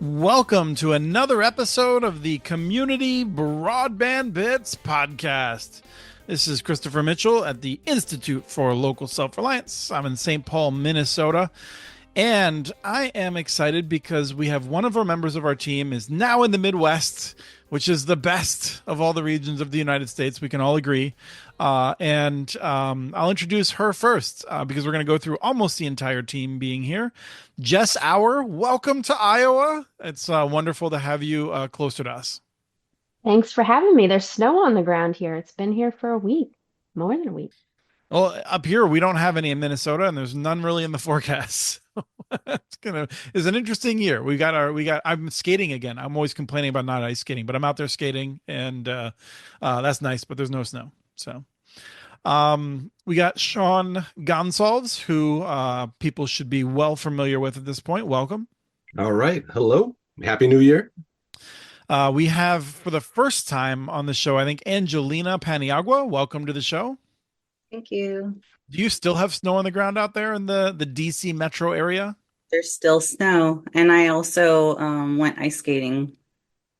Welcome to another episode of the Community Broadband Bits podcast. This is Christopher Mitchell at the Institute for Local Self-Reliance. I'm in St. Paul, Minnesota, and I am excited because we have one of our members of our team is now in the Midwest, which is the best of all the regions of the United States. We can all agree. I'll introduce her first because we're going to go through almost the entire team being here. Jess Auer, welcome to Iowa. It's wonderful to have you closer to us. Thanks for having me. There's snow on the ground here. It's been here for a week, more than a week. Well, up here we don't have any in Minnesota, and there's none really in the forecast. It's an interesting year. I'm skating again. I'm always complaining about not ice skating, but I'm out there skating, and that's nice. But there's no snow, so. We got Sean Gonsalves, who people should be well familiar with at this point. Welcome. All right. Hello. Happy New Year. We have, for the first time on the show, I think, Angelina Paniagua. Welcome to the show. Thank you. Do you still have snow on the ground out there in the DC metro area? There's still snow. And I also went ice skating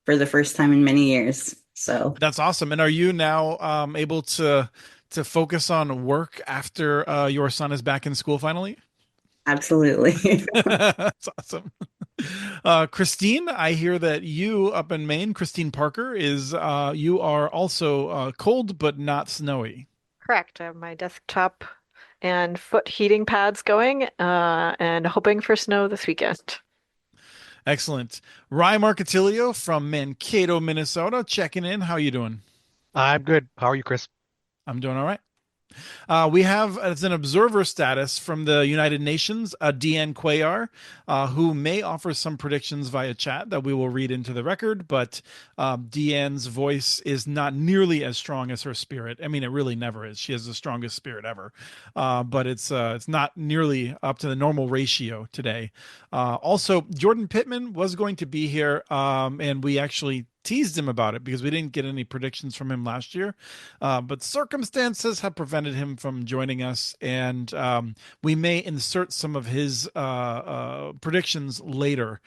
for the first time in many years. So that's awesome. And are you now able to focus on work after your son is back in school finally? Absolutely. That's awesome. Christine, I hear that you up in Maine, Christine Parker, you are also cold but not snowy. Correct. I have my desktop and foot heating pads going and hoping for snow this weekend. Excellent. Rye Marcatilio from Mankato, Minnesota, checking in. How you doing? I'm good. How are you, Chris? I'm doing all right. We have as an observer status from the United Nations, Deanne Cuellar, who may offer some predictions via chat that we will read into the record, but Deanne's voice is not nearly as strong as her spirit. I mean, it really never is. She has the strongest spirit ever, but it's not nearly up to the normal ratio today. Also, Jordan Pittman was going to be here, and we actually teased him about it because we didn't get any predictions from him last year, but circumstances have prevented him from joining us, and we may insert some of his predictions later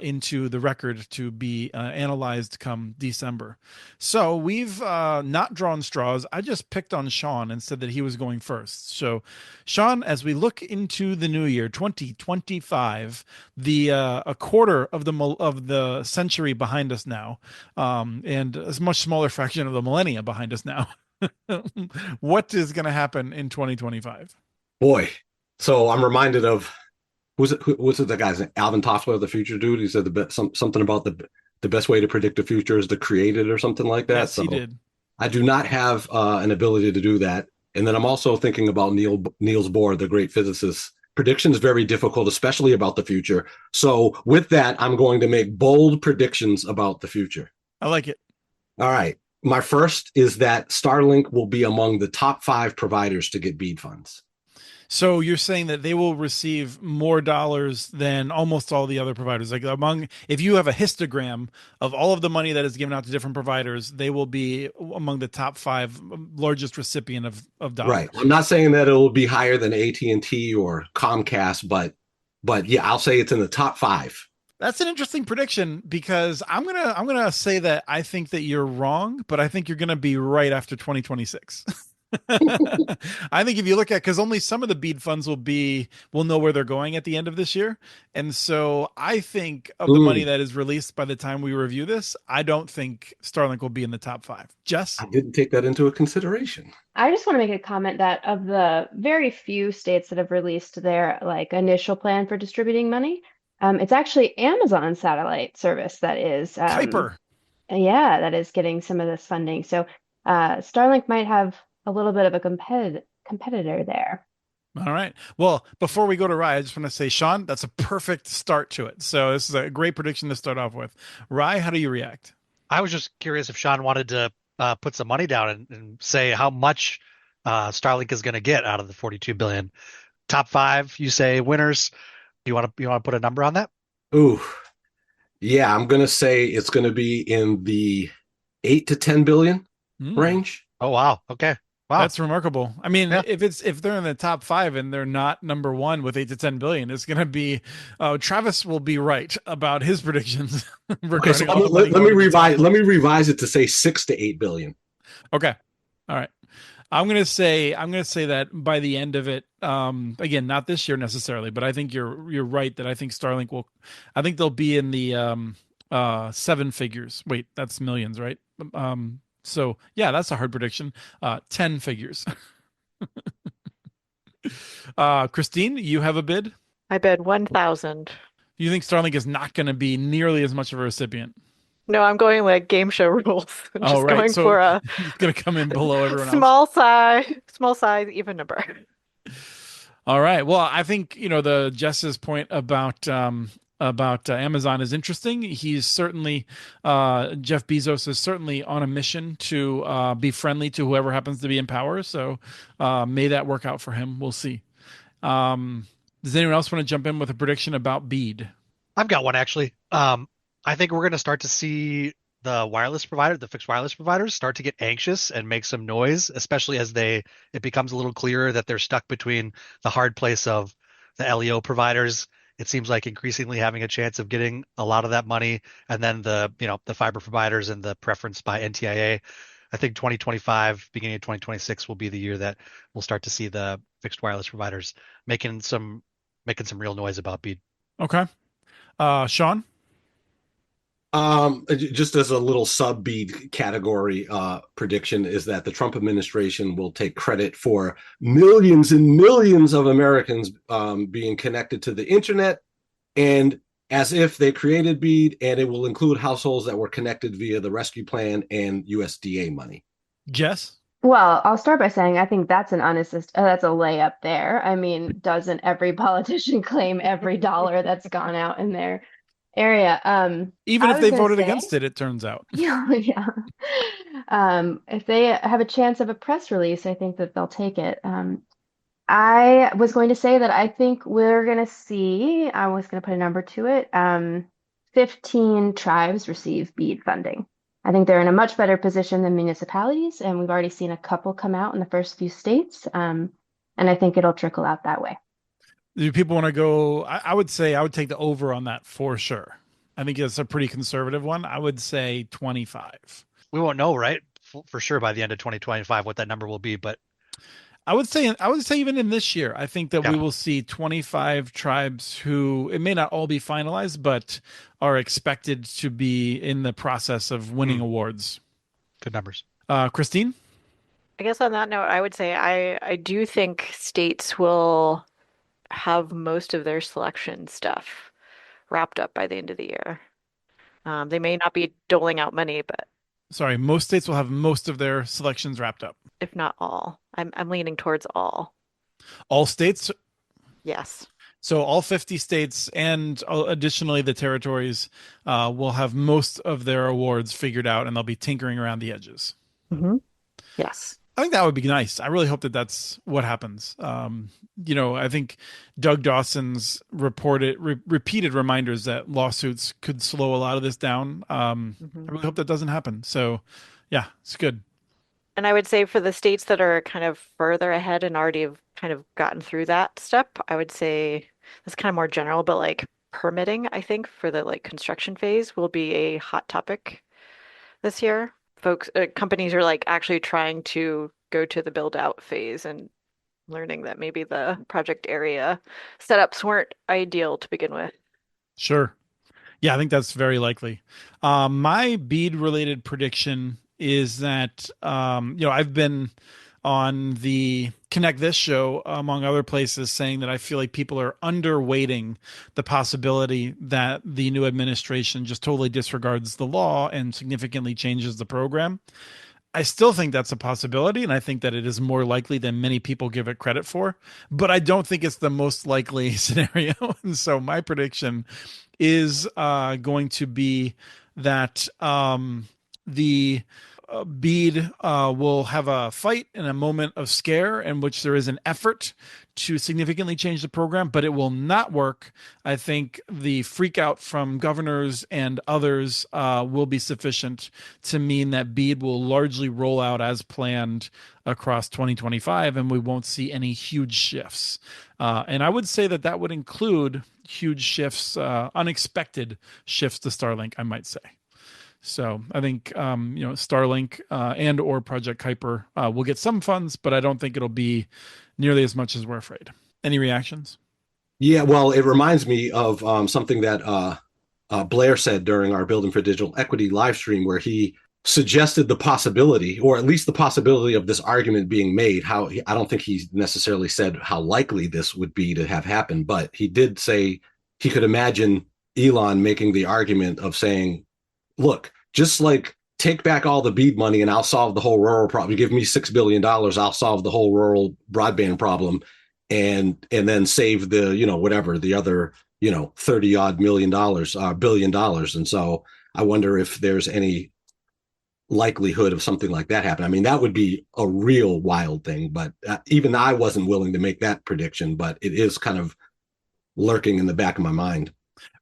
into the record to be analyzed come December. So we've not drawn straws. I just picked on Sean and said that he was going first. So Sean, as we look into the new year 2025, a quarter of the century behind us now, and a much smaller fraction of the millennia behind us now. What is going to happen in 2025? Boy, so I'm reminded of who's it the guy's name? Alvin Toffler, the future dude. He said something about the best way to predict the future is to create it or something like that. Yes, so he did. I do not have an ability to do that. And then I'm also thinking about Niels Bohr, the great physicist. Predictions very difficult, especially about the future. So with that, I'm going to make bold predictions about the future. I like it. All right. My first is that Starlink will be among the top 5 providers to get BEAD funds. So you're saying that they will receive more dollars than almost all the other providers. Like if you have a histogram of all of the money that is given out to different providers, they will be among the top 5 largest recipient of dollars. Right. I'm not saying that it will be higher than AT&T or Comcast, but yeah, I'll say it's in the top 5. That's an interesting prediction because I'm gonna say that I think that you're wrong, but I think you're gonna be right after 2026. I think if you look at, because only some of the BEAD funds we'll know where they're going at the end of this year, and so I think of the money that is released by the time we review this, I don't think Starlink will be in the top 5. Jess, I didn't take that into consideration. I just want to make a comment that of the very few states that have released their initial plan for distributing money, it's actually Amazon satellite service that is Kuiper. Yeah, that is getting some of this funding. So Starlink might have a little bit of a competitor there. All right. Well, before we go to Rye, I just want to say, Sean, that's a perfect start to it. So this is a great prediction to start off with. Rye, how do you react? I was just curious if Sean wanted to put some money down and say how much Starlink is going to get out of the 42 billion. Top 5, you say winners. You want to put a number on that? Ooh, yeah. I'm going to say it's going to be in the 8 to 10 billion range. Oh wow. Okay. Wow. That's remarkable. I mean, Yeah. if they're in the top 5 and they're not number 1 with 8 to 10 billion, it's going to be Travis will be right about his predictions Okay, so regarding all the money let going me to the top revise. Let me players. revise it to say 6 to 8 billion. Okay. All right. I'm gonna say that by the end of it, again, not this year necessarily, but I think you're right that I think Starlink will, I think they'll be in the 7 figures. Wait, that's millions, right? So yeah, that's a hard prediction. 10 figures. Christine, you have a bid? I bid 1,000. You think Starlink is not going to be nearly as much of a recipient? No, I'm going like game show rules. I'm Oh, just right. going So for a it's going to come in below everyone else. small size, even number. All right. Well, I think, the Jess's point about Amazon is interesting. He's certainly Jeff Bezos is certainly on a mission to be friendly to whoever happens to be in power. So may that work out for him. We'll see. Does anyone else want to jump in with a prediction about BEAD? I've got one actually. I think we're going to start to see the fixed wireless providers start to get anxious and make some noise, especially as it becomes a little clearer that they're stuck between the hard place of the LEO providers. It seems like increasingly having a chance of getting a lot of that money, and then the fiber providers and the preference by NTIA. I think 2025, beginning of 2026 will be the year that we'll start to see the fixed wireless providers making some real noise about BEAD. Okay. Sean? Just as a little sub-bead category prediction is that the Trump administration will take credit for millions and millions of Americans being connected to the internet, and as if they created BEAD, and it will include households that were connected via the rescue plan and USDA money. Jess? Well, I'll start by saying I think that's that's a layup there. I mean, doesn't every politician claim every dollar that's gone out in their area? Even I if was they gonna voted say, against it turns out. yeah, yeah. If they have a chance of a press release, I think that they'll take it. I was going to say that I think we're going to see, I was going to put a number to it, 15 tribes receive BEAD funding. I think they're in a much better position than municipalities, and we've already seen a couple come out in the first few states. And I think it'll trickle out that way. Do people want to go? I would say I would take the over on that for sure. I think it's a pretty conservative one. I would say 25. We won't know, right? For sure by the end of 2025 what that number will be, but I would say even in this year, I think that we yeah. will see 25 tribes who, it may not all be finalized, but are expected to be in the process of winning awards. Good numbers. Christine? I guess on that note, I would say I do think states will have most of their selection stuff wrapped up by the end of the year. They may not be doling out money, but Sorry, most states will have most of their selections wrapped up. if not all, I'm leaning towards all. All states? Yes. So all 50 states and additionally the territories will have most of their awards figured out, and they'll be tinkering around the edges. Mm-hmm. Yes. I think that would be nice. I really hope that that's what happens. I think Doug Dawson's repeated reminders that lawsuits could slow a lot of this down. I really hope that doesn't happen. So, yeah, it's good. And I would say for the states that are kind of further ahead and already have kind of gotten through that step, I would say that's kind of more general, but like permitting, I think, for the like construction phase will be a hot topic this year. Companies are like actually trying to go to the build out phase and learning that maybe the project area setups weren't ideal to begin with. Sure. Yeah, I think that's very likely. My BEAD related prediction is that, I've been on the Connect This show, among other places, saying that I feel like people are underweighting the possibility that the new administration just totally disregards the law and significantly changes the program. I still think that's a possibility, and I think that it is more likely than many people give it credit for, but I don't think it's the most likely scenario. And so my prediction is going to be that the BEAD will have a fight and a moment of scare in which there is an effort to significantly change the program, but it will not work. I think the freak out from governors and others will be sufficient to mean that BEAD will largely roll out as planned across 2025, and we won't see any huge shifts. And I would say that that would include huge shifts, unexpected shifts to Starlink, I might say. So I think Starlink and or Project Kuiper will get some funds, but I don't think it'll be nearly as much as we're afraid. Any reactions? Yeah, well, it reminds me of something that Blair said during our Building for Digital Equity live stream, where he suggested the possibility, or at least the possibility of this argument being made. How I don't think he necessarily said how likely this would be to have happened, but he did say he could imagine Elon making the argument of saying, look, just like take back all the BEAD money and I'll solve the whole rural problem. You give me $6 billion, I'll solve the whole rural broadband problem, and then save the, whatever, the other, 30 odd billion dollars. And so I wonder if there's any likelihood of something like that happen. I mean, that would be a real wild thing, but even I wasn't willing to make that prediction, but it is kind of lurking in the back of my mind.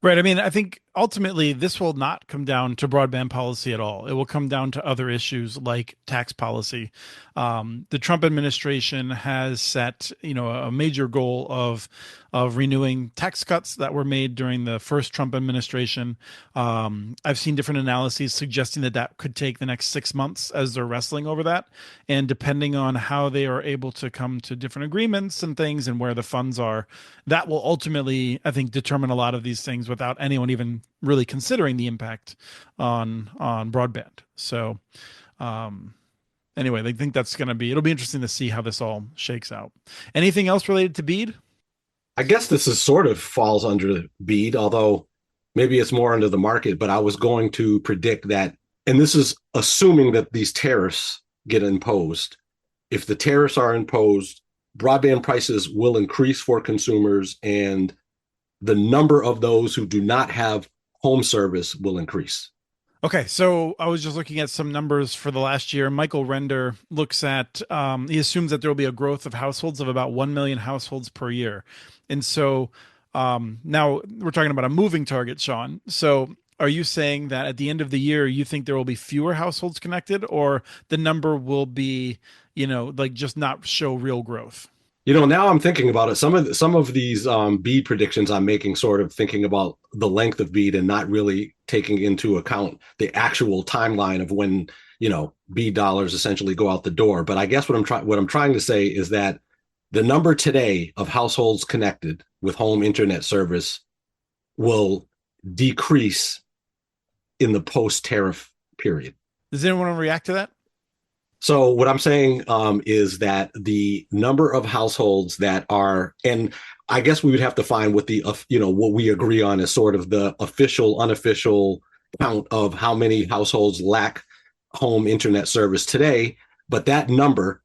Right. I mean, I think ultimately this will not come down to broadband policy at all. It will come down to other issues like tax policy. The Trump administration has set, a major goal of renewing tax cuts that were made during the first Trump administration. I've seen different analyses suggesting that that could take the next 6 months as they're wrestling over that. And depending on how they are able to come to different agreements and things and where the funds are, that will ultimately, I think, determine a lot of these things without anyone even really considering the impact on broadband. So anyway, I think that's going to be, it'll be interesting to see how this all shakes out. Anything else related to BEAD? I guess this is sort of falls under BEAD, although maybe it's more under the market, but I was going to predict that, and this is assuming that these tariffs get imposed. If the tariffs are imposed, broadband prices will increase for consumers, and the number of those who do not have home service will increase. Okay, so I was just looking at some numbers for the last year. Michael Render looks at, he assumes that there will be a growth of households of about 1 million households per year. And so now we're talking about a moving target, Sean. So are you saying that at the end of the year, you think there will be fewer households connected, or the number will be, just not show real growth? Now I'm thinking about it. Some of these BEAD predictions I'm making, sort of thinking about the length of BEAD and not really taking into account the actual timeline of when BEAD dollars essentially go out the door. But I guess what I'm trying to say is that the number today of households connected with home internet service will decrease in the post-tariff period. Does anyone want to react to that? So what I'm saying is that the number of households that are, and I guess we would have to find what what we agree on is sort of the official, unofficial count of how many households lack home internet service today. But that number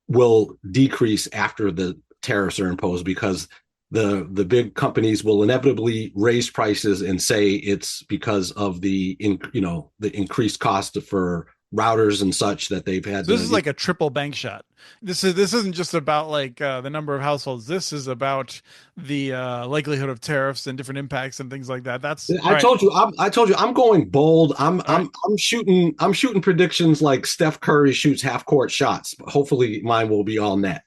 will decrease after the tariffs are imposed, because the big companies will inevitably raise prices and say it's because of the increased cost for routers and such that they've had. So this is like a triple bank shot. This isn't just about like the number of households. This is about the likelihood of tariffs and different impacts and things like that. I told you I'm going bold. I'm shooting predictions like Steph Curry shoots half court shots. Hopefully mine will be all net.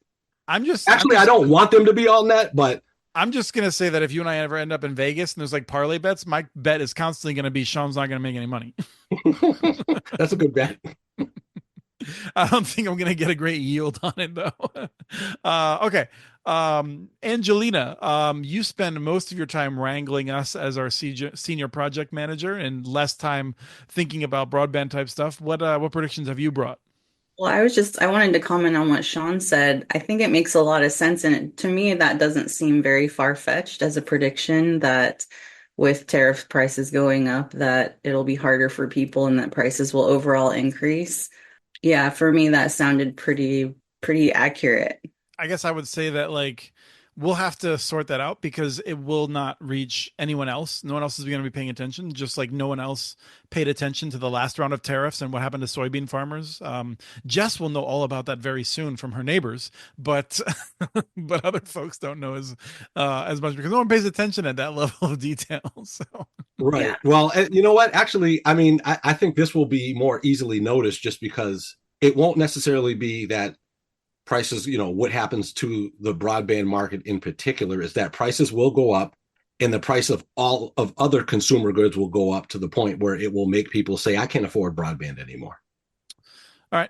I don't want them to be all net, but I'm just going to say that if you and I ever end up in Vegas and there's like parlay bets, my bet is constantly going to be Sean's not going to make any money. That's a good bet. I don't think I'm going to get a great yield on it though. Okay. Angelina, you spend most of your time wrangling us as our senior project manager and less time thinking about broadband type stuff. What predictions have you brought? Well, I wanted to comment on what Sean said. I think it makes a lot of sense. And to me, that doesn't seem very far-fetched as a prediction that with tariff prices going up, that it'll be harder for people and that prices will overall increase. Yeah, for me, that sounded pretty accurate. I guess I would say that like we'll have to sort that out because it will not reach anyone else. No one else is going to be paying attention, just like no one else paid attention to the last round of tariffs and what happened to soybean farmers. Jess will know all about that very soon from her neighbors, but but other folks don't know as much because no one pays attention at that level of detail. So Right. Yeah. Well, you know what? Actually, I mean, I think this will be more easily noticed just because it won't necessarily be that prices, what happens to the broadband market in particular is that prices will go up and the price of all of other consumer goods will go up to the point where it will make people say, I can't afford broadband anymore. all right.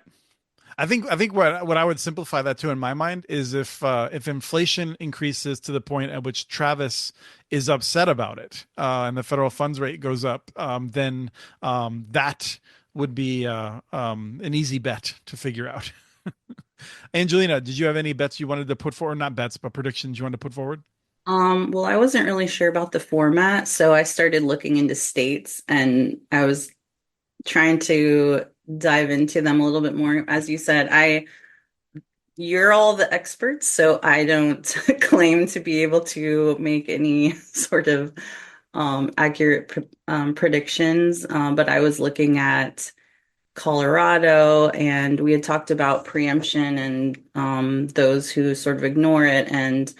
I think what I would simplify that to in my mind is if inflation increases to the point at which Travis is upset about it, and the federal funds rate goes up, then that would be an easy bet to figure out. Angelina, did you have any bets you wanted to put forward? Not bets, but predictions you wanted to put forward? Well, I wasn't really sure about the format, so I started looking into states and I was trying to dive into them a little bit more. As you said, you're all the experts, so I don't claim to be able to make any sort of accurate predictions. But I was looking at Colorado, and we had talked about preemption and those who sort of ignore it. And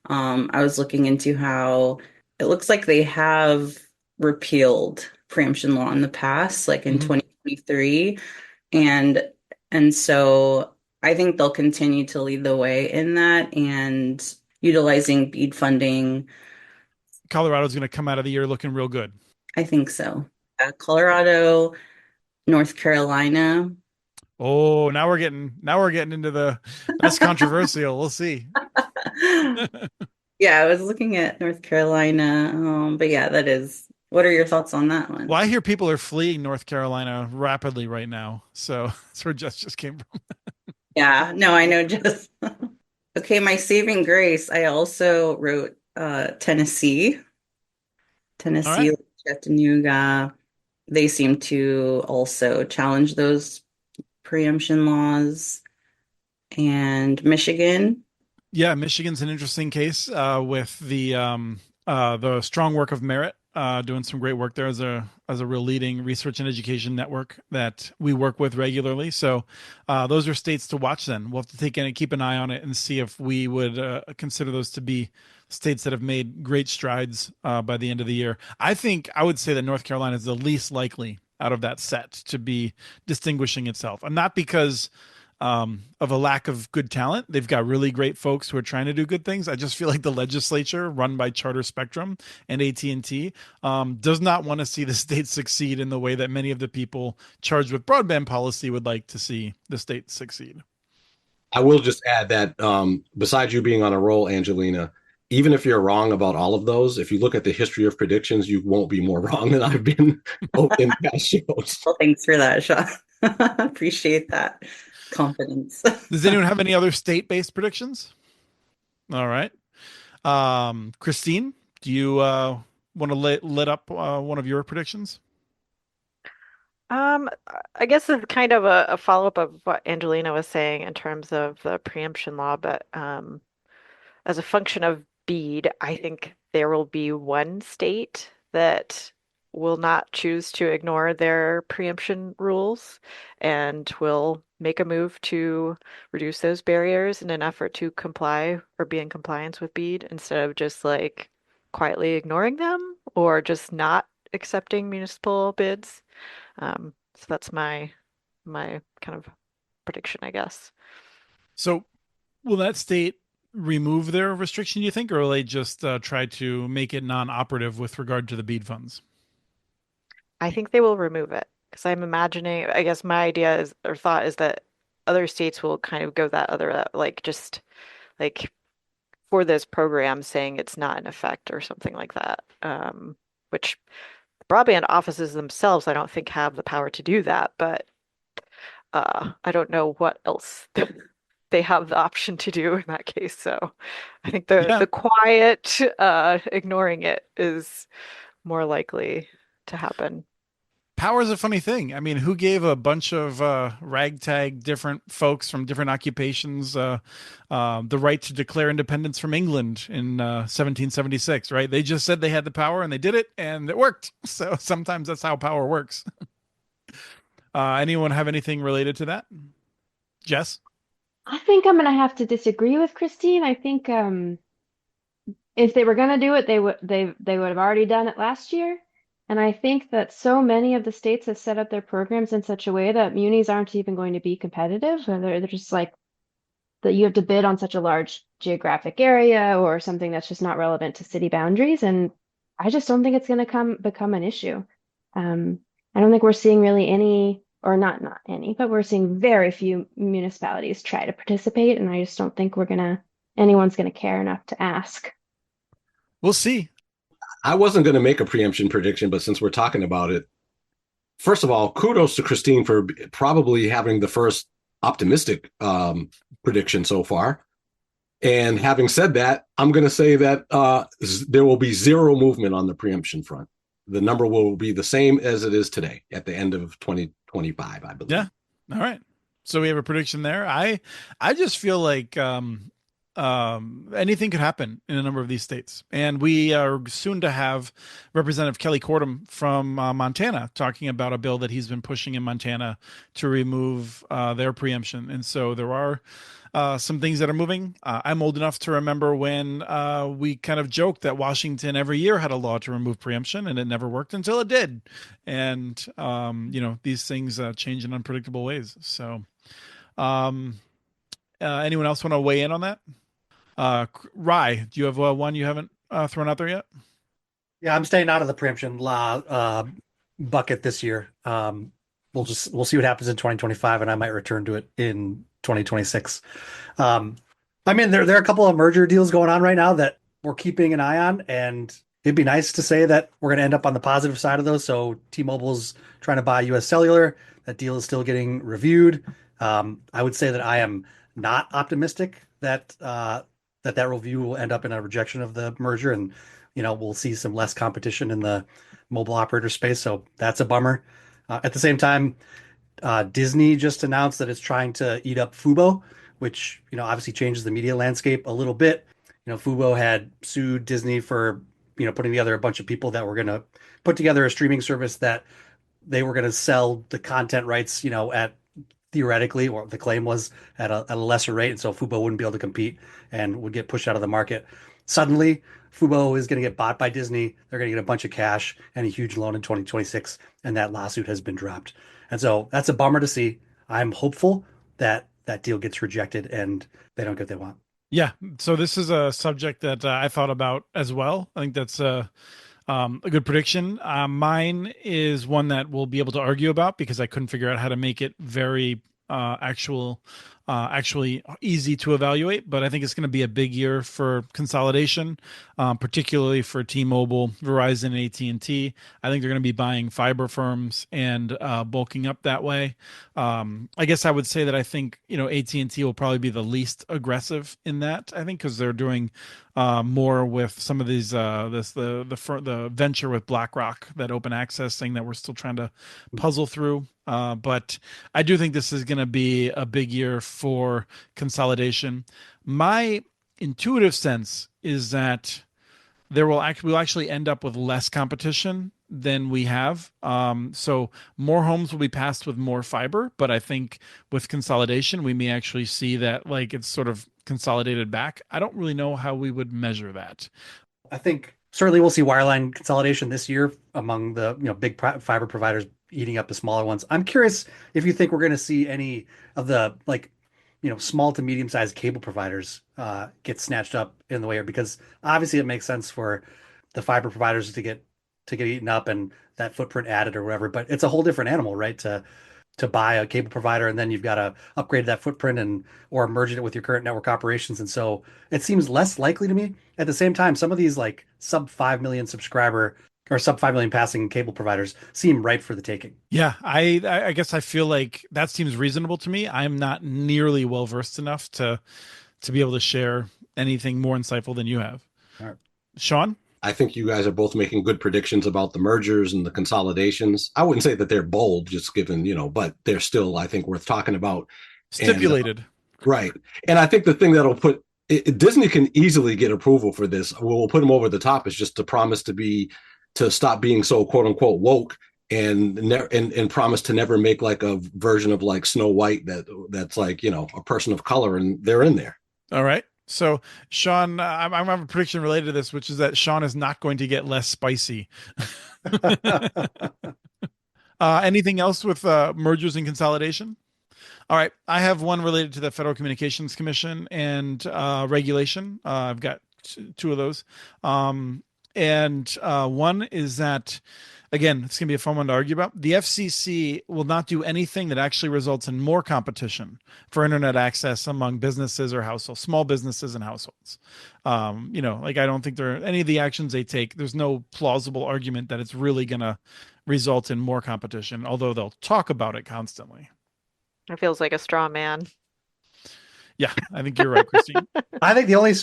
I was looking into how it looks like they have repealed preemption law in the past, like in Mhm. 2023. And and so I think they'll continue to lead the way in that and utilizing BEAD funding. Colorado's going to come out of the year looking real good. I think so. Colorado, North Carolina. Oh, now we're getting into the that's controversial. We'll see. Yeah, I was looking at North Carolina. But yeah, that is. What are your thoughts on that Well, one? I hear people are fleeing North Carolina rapidly right now. So that's where Jess just came from. Yeah, no, I know just okay, my saving grace. I also wrote Tennessee. All right. Tennessee, Chattanooga. They seem to also challenge those preemption laws. And Michigan. Yeah, Michigan's an interesting case with the strong work of Merit, doing some great work there as a real leading research and education network that we work with regularly. So those are states to watch. Then we'll have to keep an eye on it and see if we would consider those to be states that have made great strides by the end of the year. I would say that North Carolina is the least likely out of that set to be distinguishing itself, and not because of a lack of good talent. They've got really great folks who are trying to do good things. I just feel like the legislature, run by Charter Spectrum and AT&T, does not want to see the state succeed in the way that many of the people charged with broadband policy would like to see the state succeed. I will just add that besides you being on a roll, Angelina, even if you're wrong about all of those, if you look at the history of predictions, you won't be more wrong than I've been in past shows. Well, thanks for that, Sean. Appreciate that confidence. Does anyone have any other state-based predictions? All right. Christine, do you want to let up one of your predictions? Um, I guess it's kind of a follow-up of what Angelina was saying in terms of the preemption law, but as a function of BEAD, I think there will be one state that will not choose to ignore their preemption rules and will make a move to reduce those barriers in an effort to comply or be in compliance with BEAD instead of just like quietly ignoring them or just not accepting municipal bids. So that's my kind of prediction, I guess. So will that state remove their restriction, you think, or will they just try to make it non-operative with regard to the BEAD funds? I think they will remove it because I'm imagining, I guess my idea is or thought is that other states will kind of go that other like just like for this program saying it's not in effect or something like that. Which broadband offices themselves I don't think have the power to do that, but I don't know what else they have the option to do in that case. So I think Yeah, the quiet ignoring it is more likely to happen. Power is a funny thing. I mean, who gave a bunch of ragtag different folks from different occupations the right to declare independence from England in 1776, right? They just said they had the power and they did it and it worked. So sometimes that's how power works. Anyone have anything related to that? Jess? I think I'm gonna have to disagree with Christine. I think if they were gonna do it, they would have already done it last year. And I think that so many of the states have set up their programs in such a way that munis aren't even going to be competitive. Or they're just like that you have to bid on such a large geographic area or something that's just not relevant to city boundaries. And I just don't think it's going to become an issue. I don't think we're seeing really any, or not any, but we're seeing very few municipalities try to participate, and I just don't think anyone's gonna care enough to ask. We'll see. I wasn't going to make a preemption prediction, but since we're talking about it, first of all, kudos to Christine for probably having the first optimistic prediction so far. And having said that, I'm going to say that there will be zero movement on the preemption front. The number will be the same as it is today at the end of 2025, I believe. Yeah. All right. So we have a prediction there. I just feel like anything could happen in a number of these states. And we are soon to have Representative Kelly Cordham from Montana talking about a bill that he's been pushing in Montana to remove their preemption. And so there are some things that are moving. I'm old enough to remember when we kind of joked that Washington every year had a law to remove preemption, and it never worked until it did. And, these things change in unpredictable ways. So anyone else want to weigh in on that? Rye, do you have one you haven't thrown out there yet? Yeah, I'm staying out of the preemption law bucket this year. We'll see what happens in 2025, and I might return to it in 2026. I mean, there are a couple of merger deals going on right now that we're keeping an eye on, and it'd be nice to say that we're going to end up on the positive side of those. So T-Mobile's trying to buy US Cellular. That deal is still getting reviewed. I would say that I am not optimistic that that review will end up in a rejection of the merger, and we'll see some less competition in the mobile operator space. So that's a bummer. At the same time, Disney just announced that it's trying to eat up Fubo, which obviously changes the media landscape a little bit. Fubo had sued Disney for putting together a bunch of people that were going to put together a streaming service that they were going to sell the content rights, at theoretically, or the claim was at a lesser rate, and so Fubo wouldn't be able to compete and would get pushed out of the market. Suddenly, Fubo is going to get bought by Disney. They're going to get a bunch of cash and a huge loan in 2026, and that lawsuit has been dropped. And so that's a bummer to see. I'm hopeful that that deal gets rejected and they don't get what they want. Yeah. So this is a subject that I thought about as well. I think that's a good prediction. Mine is one that we'll be able to argue about because I couldn't figure out how to make it very actually easy to evaluate. But I think it's going to be a big year for consolidation, particularly for T-Mobile, Verizon, and AT&T. I think they're going to be buying fiber firms and bulking up that way. I guess I would say that I think AT&T will probably be the least aggressive in that. I think because they're doing more with some of these the venture with BlackRock, that open access thing that we're still trying to puzzle through. But I do think this is going to be a big year for consolidation. My intuitive sense is that we'll actually end up with less competition than we have. So more homes will be passed with more fiber, but I think with consolidation, we may actually see that it's sort of consolidated back. I don't really know how we would measure that. I think certainly we'll see wireline consolidation this year among the big fiber providers eating up the smaller ones. I'm curious if you think we're going to see any of the small to medium sized cable providers get snatched up in the way, because obviously it makes sense for the fiber providers to get eaten up and that footprint added or whatever. But it's a whole different animal, right? To buy a cable provider and then you've got to upgrade that footprint or merge it with your current network operations. And so it seems less likely to me. At the same time, some of these sub 5 million subscriber or sub 5 million passing cable providers seem ripe for the taking. Yeah, I guess I feel like that seems reasonable to me. I'm not nearly well versed enough to be able to share anything more insightful than you have. All right. Sean? I think you guys are both making good predictions about the mergers and the consolidations. I wouldn't say that they're bold, just given, but they're still, I think, worth talking about. And Stipulated. right. And I think the thing that'll put Disney can easily get approval for this. What will put them over the top is just to promise to stop being so quote unquote woke and promise to never make like a version of like Snow White that's like, a person of color and they're in there. All right. So, Sean, I have a prediction related to this, which is that Sean is not going to get less spicy. Anything else with mergers and consolidation? All right. I have one related to the Federal Communications Commission and regulation. I've got two of those. And one is that, again, it's going to be a fun one to argue about. The FCC will not do anything that actually results in more competition for internet access among businesses or households, small businesses and households. Like I don't think there are any of the actions they take. There's no plausible argument that it's really going to result in more competition, although they'll talk about it constantly. It feels like a straw man. Yeah, I think you're right, Christine. I think the only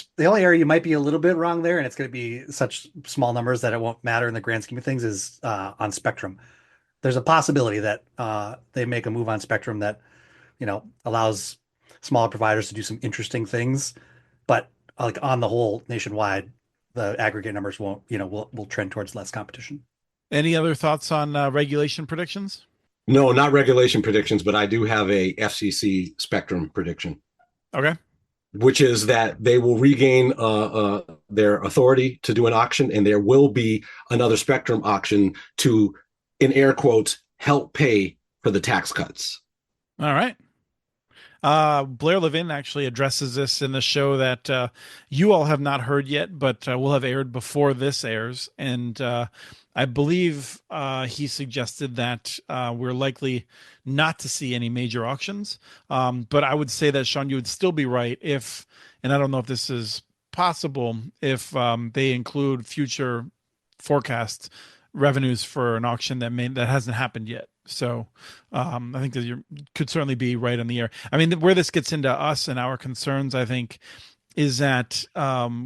area you might be a little bit wrong there, and it's going to be such small numbers that it won't matter in the grand scheme of things, is on spectrum. There's a possibility that they make a move on spectrum that, allows smaller providers to do some interesting things, but like on the whole, nationwide, the aggregate numbers won't, will trend towards less competition. Any other thoughts on regulation predictions? No, not regulation predictions, but I do have a FCC spectrum prediction. Okay. Which is that they will regain their authority to do an auction, and there will be another spectrum auction to, in air quotes, help pay for the tax cuts. All right. Blair Levin actually addresses this in the show that you all have not heard yet, but will have aired before this airs. And I believe he suggested that we're likely not to see any major auctions. But I would say that, Sean, you would still be right if, and I don't know if this is possible, if they include future forecast revenues for an auction that hasn't happened yet. So I think that you could certainly be right on the air. I mean, where this gets into us and our concerns, I think, is that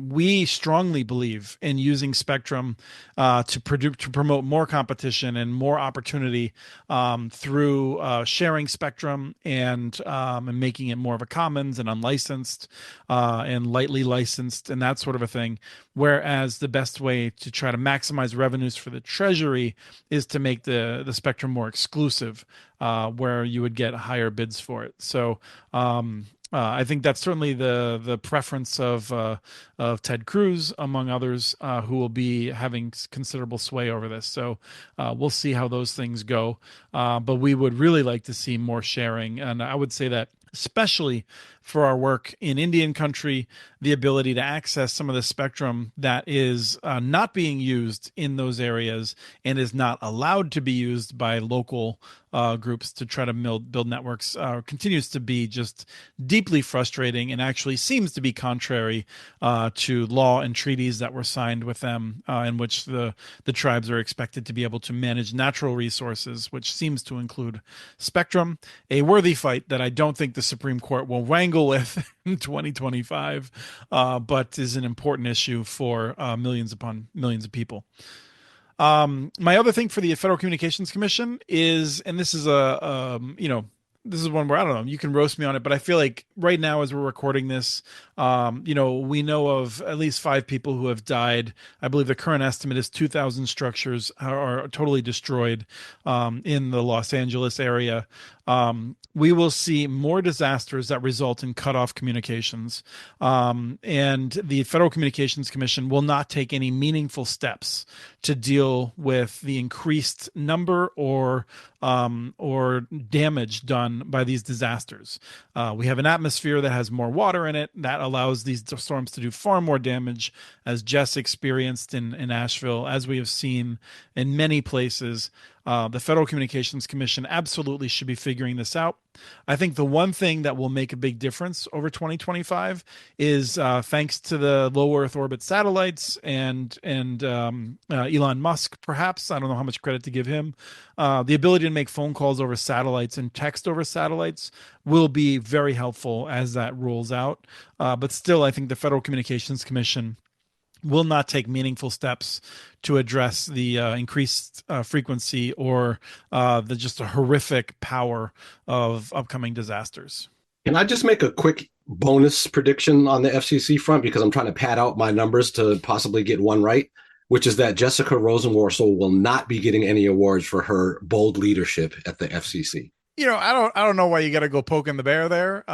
we strongly believe in using spectrum to promote more competition and more opportunity through sharing spectrum and making it more of a commons and unlicensed and lightly licensed and that sort of a thing. Whereas the best way to try to maximize revenues for the Treasury is to make the spectrum more exclusive, where you would get higher bids for it. So I think that's certainly the preference of Ted Cruz, among others, who will be having considerable sway over this. So we'll see how those things go. But we would really like to see more sharing. And I would say that especially for our work in Indian country, the ability to access some of the spectrum that is not being used in those areas and is not allowed to be used by local groups to try to build networks continues to be just deeply frustrating and actually seems to be contrary to law and treaties that were signed with them, in which the tribes are expected to be able to manage natural resources, which seems to include spectrum, a worthy fight that I don't think the Supreme Court will wrangle with in 2025, but is an important issue for millions upon millions of people. My other thing for the Federal Communications Commission is, and this is this is one where I don't know, you can roast me on it, but I feel like right now as we're recording this, we know of at least 5 people who have died. I believe the current estimate is 2,000 structures are totally destroyed in the Los Angeles area. We will see more disasters that result in cut-off communications. And the Federal Communications Commission will not take any meaningful steps to deal with the increased number or damage done by these disasters. We have an atmosphere that has more water in it that allows these storms to do far more damage, as Jess experienced in Asheville, as we have seen in many places. The Federal Communications Commission absolutely should be figuring this out. I think the one thing that will make a big difference over 2025 is thanks to the low Earth orbit satellites and Elon Musk, perhaps. I don't know how much credit to give him. The ability to make phone calls over satellites and text over satellites will be very helpful as that rolls out. But still, I think the Federal Communications Commission will not take meaningful steps to address the increased frequency or the just a horrific power of upcoming disasters. Can I just make a quick bonus prediction on the FCC front because I'm trying to pad out my numbers to possibly get one right, which is that Jessica Rosenworcel will not be getting any awards for her bold leadership at the FCC. I don't know why you got to go poking the bear there.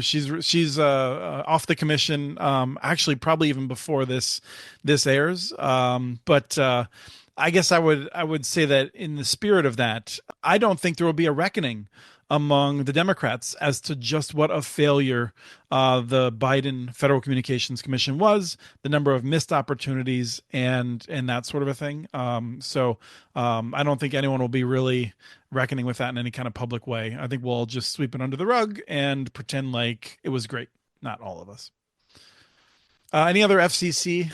She's off the commission. Actually, probably even before this airs. But I guess I would say that in the spirit of that, I don't think there will be a reckoning among the Democrats as to just what a failure the Biden Federal Communications Commission was, the number of missed opportunities, and that sort of a thing. I don't think anyone will be really reckoning with that in any kind of public way. I think we'll all just sweep it under the rug and pretend like it was great. Not all of us. Any other FCC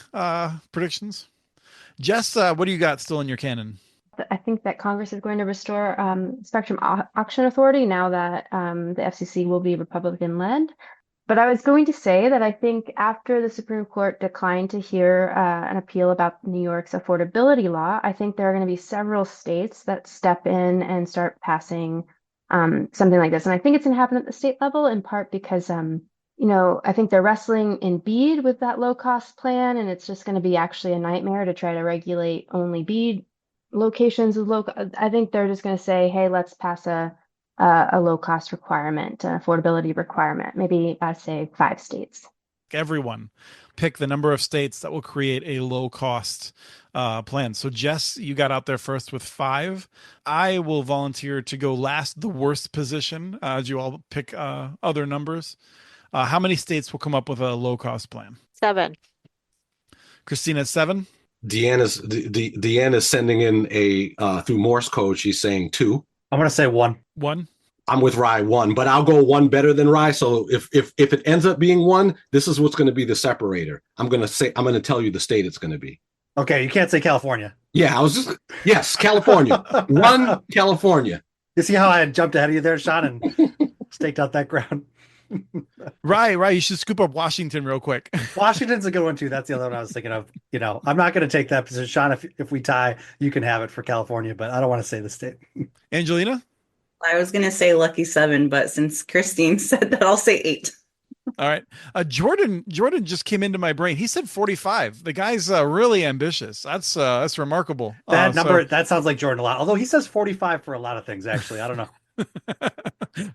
predictions? Jess, what do you got still in your canon? I think that Congress is going to restore spectrum auction authority now that the FCC will be Republican led. But I was going to say that I think after the Supreme Court declined to hear an appeal about New York's affordability law, I think there are going to be several states that step in and start passing something like this. And I think it's going to happen at the state level in part because, I think they're wrestling in BEAD with that low cost plan, and it's just going to be actually a nightmare to try to regulate only BEAD locations with low. I think they're just going to say, hey, let's pass a low cost requirement, an affordability requirement, maybe say 5 states. Everyone pick the number of states that will create a low cost plan. So Jess, you got out there first with 5. I will volunteer to go last, the worst position, as you all pick other numbers. How many states will come up with a low cost plan? 7. Christina, 7. Deanne is sending in a through Morse code. She's saying 2. I'm going to say 1. 1. I'm with Rye 1, but I'll go 1 better than Rye. So if it ends up being 1, this is what's going to be the separator. I'm going to tell you the state it's going to be. Okay, you can't say California. Yeah, yes, California. 1, California. You see how I jumped ahead of you there, Sean, and staked out that ground? Right. You should scoop up Washington real quick. Washington's a good one too. That's the other one I was thinking of. I'm not going to take that position. Sean, if we tie, you can have it for California, but I don't want to say the state. Angelina? I was going to say lucky 7, but since Christine said that, I'll say 8. All right. Jordan just came into my brain. He said 45. The guy's really ambitious. That's remarkable. That number, that sounds like Jordan a lot. Although he says 45 for a lot of things, actually. I don't know.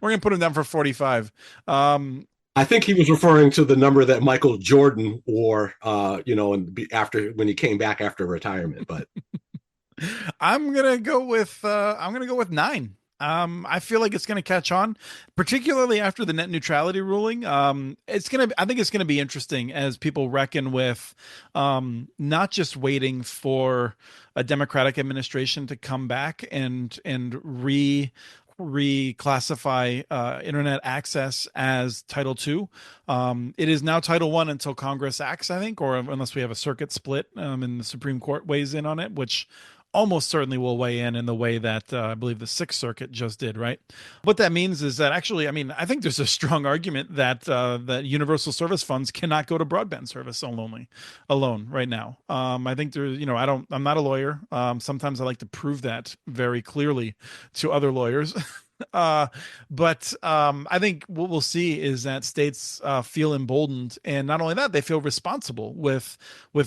We're going to put him down for 45. I think he was referring to the number that Michael Jordan wore, after when he came back after retirement. But I'm gonna go with 9. I feel like it's going to catch on, particularly after the net neutrality ruling. I think it's going to be interesting as people reckon with not just waiting for a Democratic administration to come back and reclassify internet access as Title II. It is now Title I until Congress acts, I think, or unless we have a circuit split and the Supreme Court weighs in on it, which almost certainly will weigh in the way that I believe the Sixth Circuit just did, right? What that means is that actually, I think there's a strong argument that that universal service funds cannot go to broadband service alone right now. I think there's, I'm not a lawyer. Sometimes I like to prove that very clearly to other lawyers. But I think what we'll see is that states feel emboldened, and not only that, they feel responsible with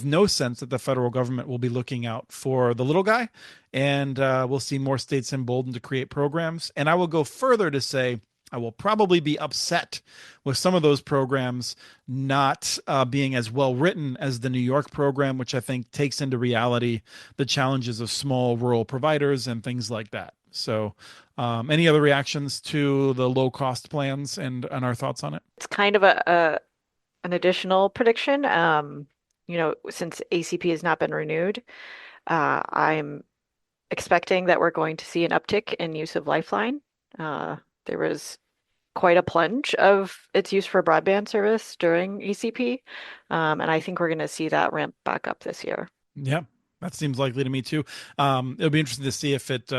no sense that the federal government will be looking out for the little guy, and we'll see more states emboldened to create programs. And I will go further to say I will probably be upset with some of those programs not being as well written as the New York program, which I think takes into reality the challenges of small rural providers and things like that. So any other reactions to the low cost plans and our thoughts on it? It's kind of an additional prediction. Since ACP has not been renewed, I'm expecting that we're going to see an uptick in use of Lifeline. There was quite a plunge of its use for broadband service during ACP, and I think we're going to see that ramp back up this year. Yeah, that seems likely to me too. It'll be interesting to see if it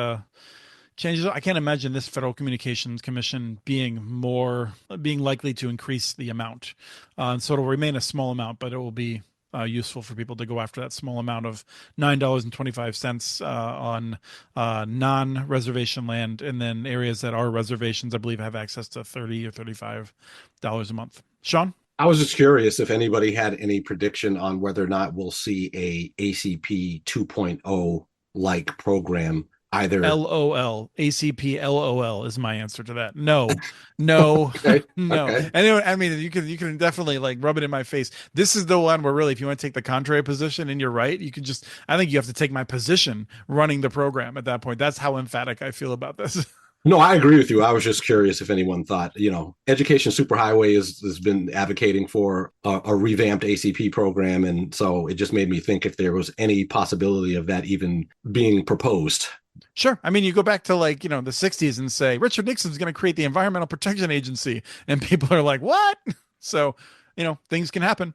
changes. I can't imagine this Federal Communications Commission being likely to increase the amount. So it'll remain a small amount, but it will be useful for people to go after that small amount of $9.25 on non-reservation land, and then areas that are reservations, I believe, have access to $30 or $35 a month. Sean? I was just curious if anybody had any prediction on whether or not we'll see a ACP 2.0 like program either. LOL. ACP LOL is my answer to that. No, no, Okay. no. Okay. Anyway, I mean, you can definitely like rub it in my face. This is the one where really, if you want to take the contrary position, and you're right, you can just. I think you have to take my position running the program at that point. That's how emphatic I feel about this. No, I agree with you. I was just curious if anyone thought, Education Superhighway has been advocating for a revamped ACP program. And so it just made me think if there was any possibility of that even being proposed. Sure. I mean, you go back to like, the 60s and say, Richard Nixon's going to create the Environmental Protection Agency. And people are like, what? So, things can happen.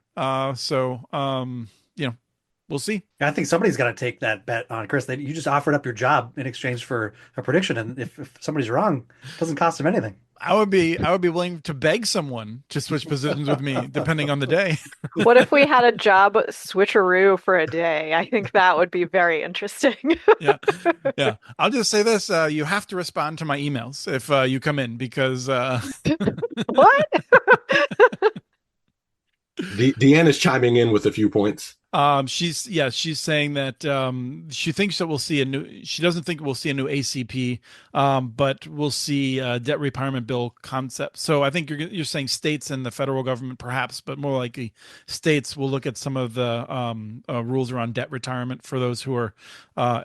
We'll see. I think somebody's got to take that bet on Chris. That you just offered up your job in exchange for a prediction, and if somebody's wrong, it doesn't cost them anything. I would be willing to beg someone to switch positions with me, depending on the day. What if we had a job switcheroo for a day? I think that would be very interesting. Yeah. I'll just say this: you have to respond to my emails if you come in, because What? Deanne is chiming in with a few points. She's saying that she thinks that she doesn't think we'll see a new ACP, but we'll see debt retirement bill concept. So I think you're saying states and the federal government perhaps, but more likely states will look at some of the rules around debt retirement for those who are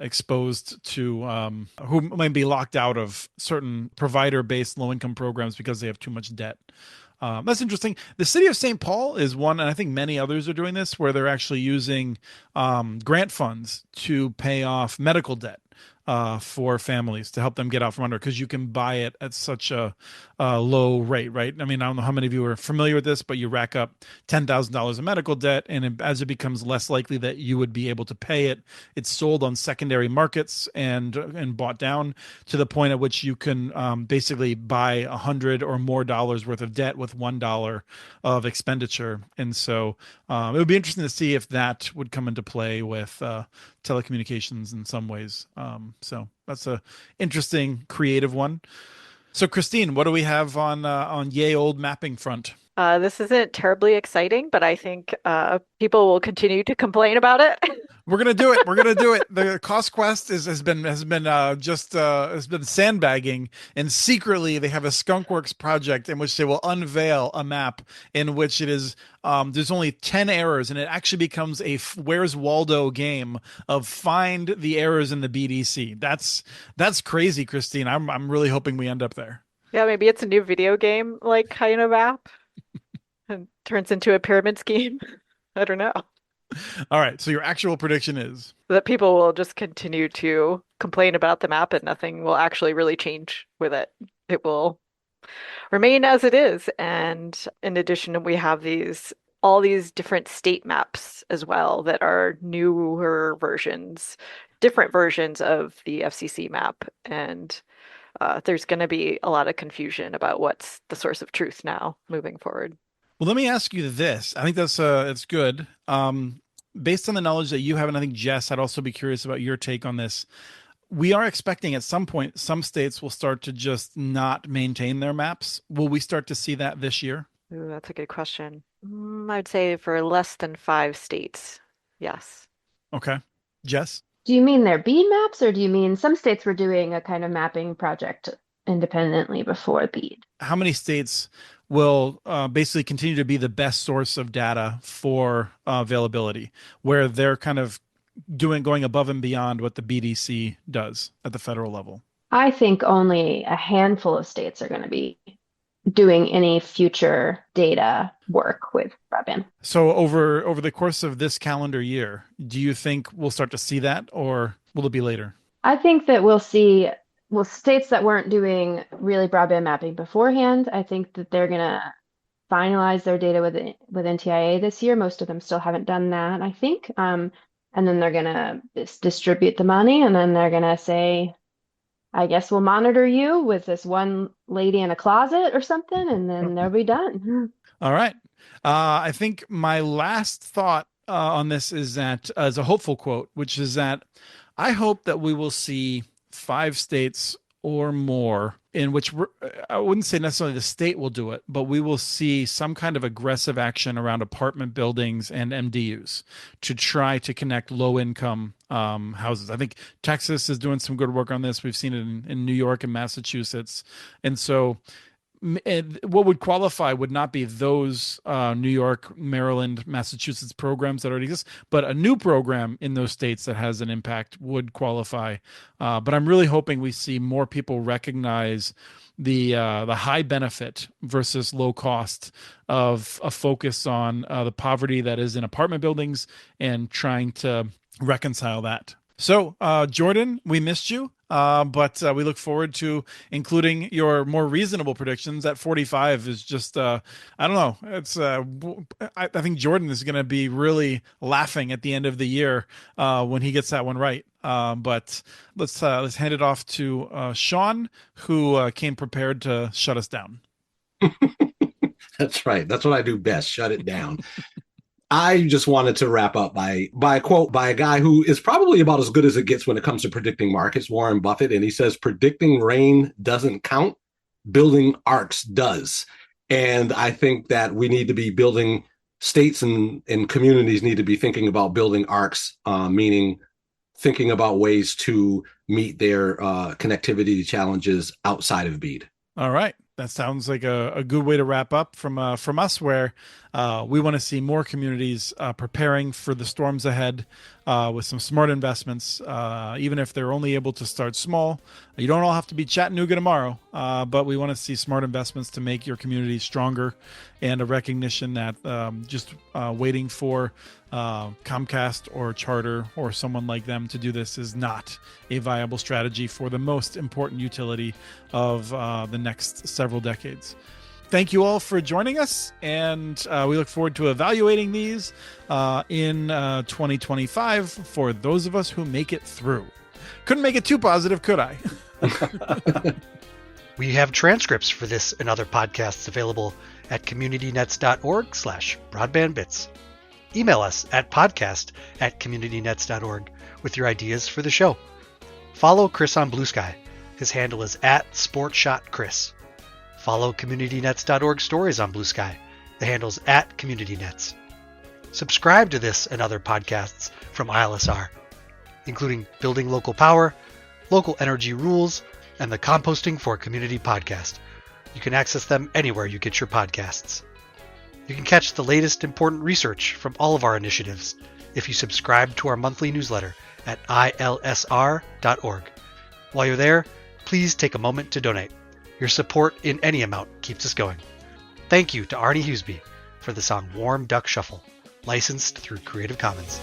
exposed to who might be locked out of certain provider-based low-income programs because they have too much debt. That's interesting. The city of St. Paul is one, and I think many others are doing this, where they're actually using grant funds to pay off medical debt for families to help them get out from under, because you can buy it at such a low rate, right? I mean, I don't know how many of you are familiar with this, but you rack up $10,000 in medical debt, and as it becomes less likely that you would be able to pay it, it's sold on secondary markets and bought down to the point at which you can basically buy $100 or more worth of debt with $1 of expenditure. And so it would be interesting to see if that would come into play with telecommunications in some ways. So that's a interesting, creative one. So Christine, what do we have on yay old mapping front? This isn't terribly exciting, but I think people will continue to complain about it. We're gonna do it. We're gonna do it. The Cost Quest has been sandbagging, and secretly they have a Skunkworks project in which they will unveil a map in which it is there's only 10 errors, and it actually becomes a Where's Waldo game of find the errors in the BDC. That's crazy, Christine. I'm really hoping we end up there. Yeah, maybe it's a new video game like kind of app and turns into a pyramid scheme. I don't know. All right. So your actual prediction is That people will just continue to complain about the map and nothing will actually really change with it. It will remain as it is. And in addition, we have all these different state maps as well that are newer versions, different versions of the FCC map. And there's going to be a lot of confusion about what's the source of truth now moving forward. Well, let me ask you this. I think that's it's good. Based on the knowledge that you have, and I think Jess, I'd also be curious about your take on this. We are expecting at some point some states will start to just not maintain their maps. Will we start to see that this year? Ooh, that's a good question. I'd say for less than 5 states, yes. Okay. Jess? Do you mean their BEAD maps, or do you mean some states were doing a kind of mapping project independently before BEAD? How many states will basically continue to be the best source of data for availability, where they're kind of going above and beyond what the BDC does at the federal level? I think only a handful of states are going to be doing any future data work with broadband. So over the course of this calendar year, do you think we'll start to see that, or will it be later? I think that we'll see states that weren't doing really broadband mapping beforehand. I think that they're going to finalize their data with NTIA this year. Most of them still haven't done that, I think. And then they're going to distribute the money, and then they're going to say, I guess we'll monitor you with this one lady in a closet or something, and then they'll be done. All right. I think my last thought on this is that, as a hopeful quote, which is that I hope that we will see 5 states or more in which I wouldn't say necessarily the state will do it, but we will see some kind of aggressive action around apartment buildings and MDUs to try to connect low income houses. I think Texas is doing some good work on this. We've seen it in New York and Massachusetts. And so and what would qualify would not be those New York, Maryland, Massachusetts programs that already exist, but a new program in those states that has an impact would qualify. But I'm really hoping we see more people recognize the high benefit versus low cost of a focus on the poverty that is in apartment buildings and trying to reconcile that. So, Jordan, we missed you, but we look forward to including your more reasonable predictions. At 45 is just, I don't know. It's, I think Jordan is going to be really laughing at the end of the year when he gets that one right. But let's hand it off to Sean, who came prepared to shut us down. That's right. That's what I do best. Shut it down. I just wanted to wrap up by a quote by a guy who is probably about as good as it gets when it comes to predicting markets, Warren Buffett. And he says, predicting rain doesn't count, building arcs does. And I think that we need to be building, states and communities need to be thinking about building arcs, meaning thinking about ways to meet their connectivity challenges outside of BEAD. All right. That sounds like a good way to wrap up from us, where we want to see more communities preparing for the storms ahead with some smart investments, even if they're only able to start small. You don't all have to be Chattanooga tomorrow, but we want to see smart investments to make your community stronger, and a recognition that just waiting for Comcast or Charter or someone like them to do this is not a viable strategy for the most important utility of the next several decades. Thank you all for joining us, and we look forward to evaluating these in 2025 for those of us who make it through. Couldn't make it too positive, could I? We have transcripts for this and other podcasts available at communitynets.org/broadbandbits. Email us at podcast@communitynets.org with your ideas for the show. Follow Chris on Blue Sky. His handle is @SportShotChris. Follow CommunityNets.org stories on Blue Sky. The handle's @CommunityNets. Subscribe to this and other podcasts from ILSR, including Building Local Power, Local Energy Rules, and the Composting for Community podcast. You can access them anywhere you get your podcasts. You can catch the latest important research from all of our initiatives if you subscribe to our monthly newsletter at ilsr.org. While you're there, please take a moment to donate. Your support in any amount keeps us going. Thank you to Arnie Huseby for the song Warm Duck Shuffle, licensed through Creative Commons.